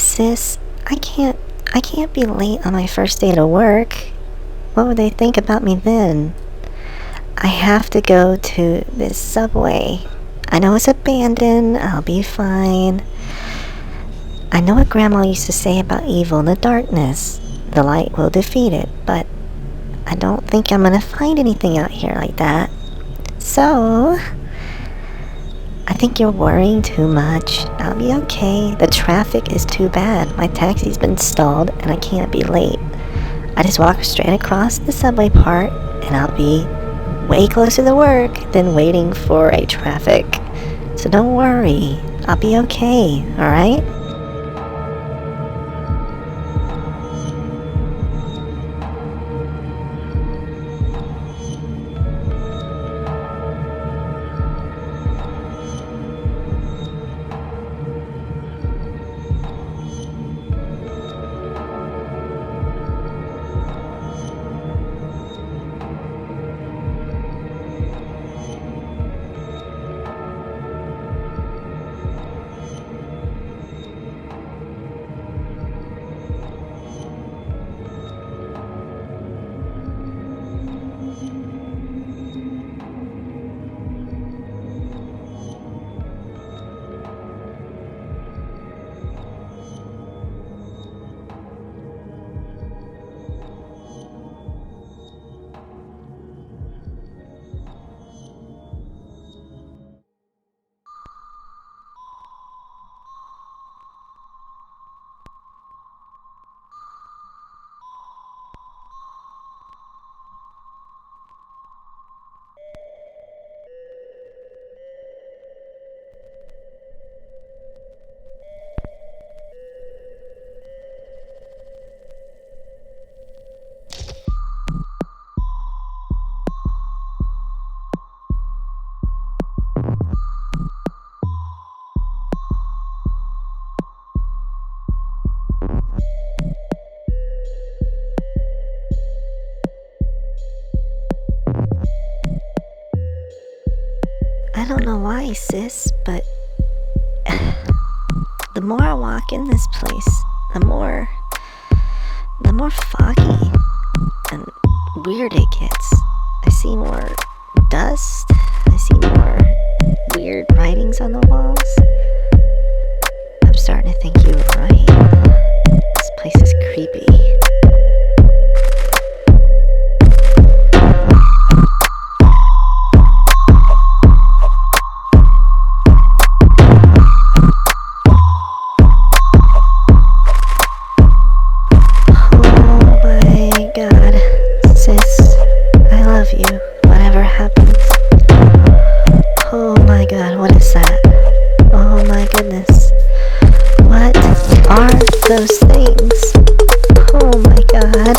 Sis, I can't be late on my first day to work. What would they think about me then? I have to go to this subway. I know it's abandoned, I'll be fine. I know what Grandma used to say about evil in the darkness. The light will defeat it, but I don't think I'm gonna find anything out here like that. So, I think you're worrying too much. I'll be okay. The traffic is too bad. My taxi's been stalled and I can't be late. I just walk straight across the subway part and I'll be way closer to work than waiting for a traffic. So don't worry. I'll be okay, alright? I don't know why, sis, but the more I walk in this place, the more foggy and weird it gets. I see more dust. I see more weird writings on the walls. I'm starting to think you were right. This place is creepy. Those things. Oh my god.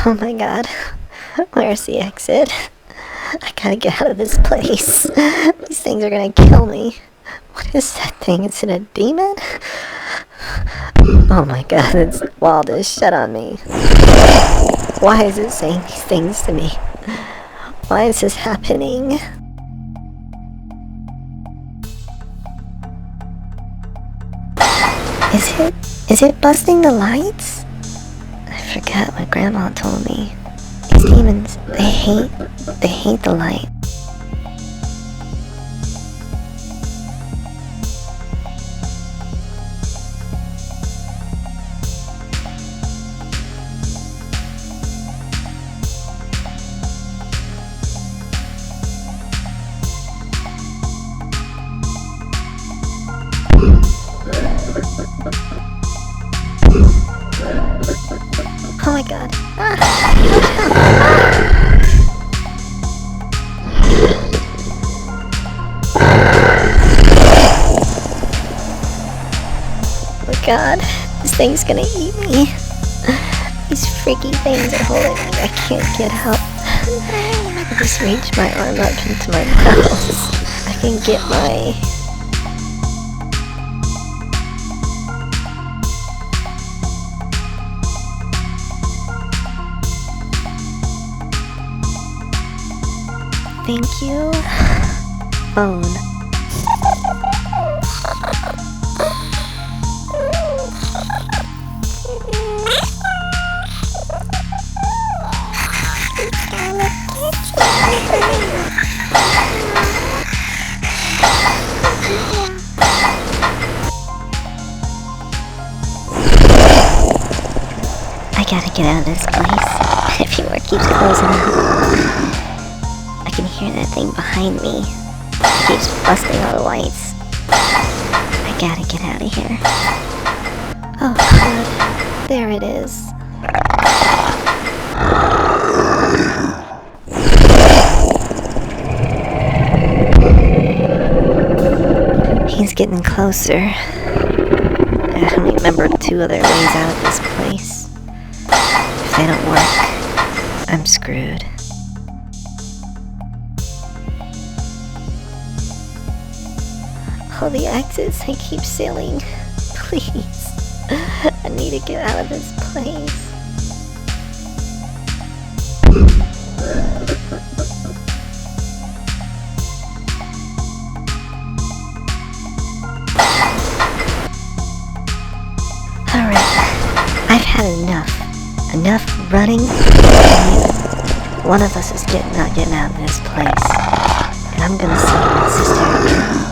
Oh my god, where's the exit? I gotta get out of this place. These things are gonna kill me. What is that thing? Is it a demon? Oh my god, it's wall is shut on me. Why is it saying these things to me? Why is this happening? Is it busting the lights? I forgot what Grandma told me. These demons, they hate the light. Oh my god. Oh god, this thing's gonna eat me. These freaky things are holding me. I can't get out. I just reach my arm up into my mouth. I can get my... Thank you, phone. I gotta get out of this place. Everywhere keeps closing up. I can hear that thing behind me. It keeps busting all the lights. I gotta get out of here. Oh god, there it is. He's getting closer. I don't remember 2 other ways out of this place. If they don't work, I'm screwed. All the exits, they keep sailing. Please. I need to get out of this place. Alright. I've had enough. Enough running. One of us is not getting out of this place. And I'm gonna see my sister again.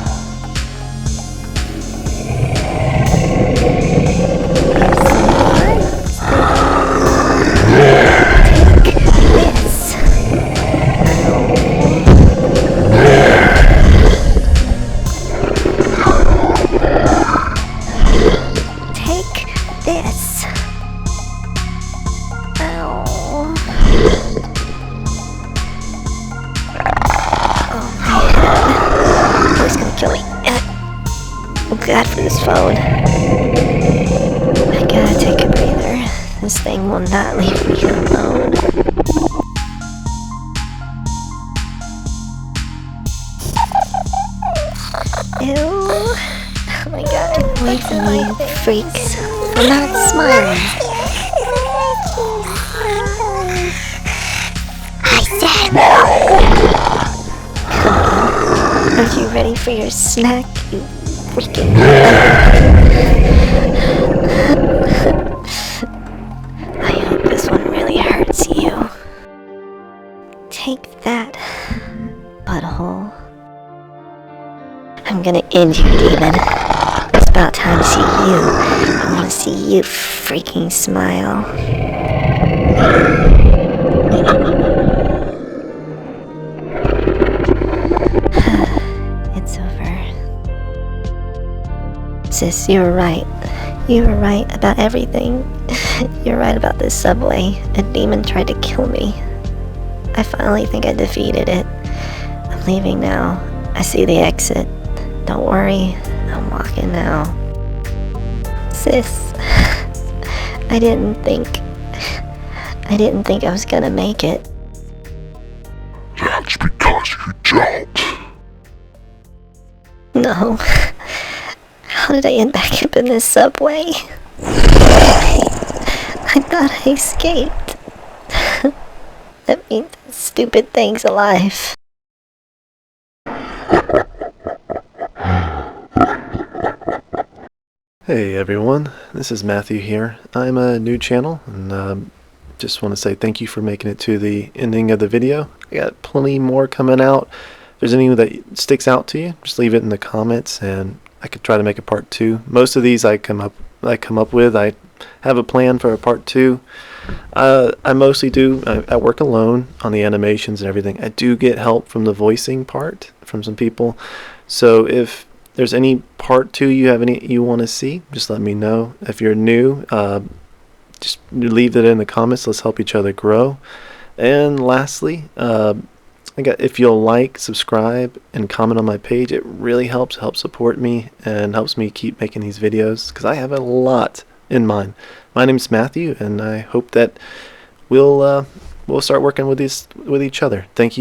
God for this phone. I gotta take a breather. This thing will not leave me alone. Ew. Oh my god. Away from me, you freaks. I'm not smiling. I said come on. Are you ready for your snack, you freaking... I hope this one really hurts you. Take that, butthole. I'm gonna end you, demon. It's about time to see you. I wanna see you freaking smile. It's over. Sis, you were right. You were right about everything. You're right about this subway. A demon tried to kill me. I finally think I defeated it. I'm leaving now. I see the exit. Don't worry, I'm walking now. Sis, I didn't think I was gonna make it. That's because you don't. No. How did I end back up in this subway? I thought I escaped. That means stupid things alive. Hey everyone, this is Matthew here. I'm a new channel and just want to say thank you for making it to the ending of the video. I got plenty more coming out. If there's any that sticks out to you, just leave it in the comments and I could try to make a part 2. Most of these I come up with. I have a plan for a part 2. I mostly do. I work alone on the animations and everything. I do get help from the voicing part from some people. So if there's any part 2 you want to see, just let me know. If you're new, just leave it in the comments. Let's help each other grow. And lastly, if you'll like, subscribe, and comment on my page, it really helps support me and helps me keep making these videos because I have a lot in mind. My name's Matthew, and I hope that we'll start working with each other. Thank you.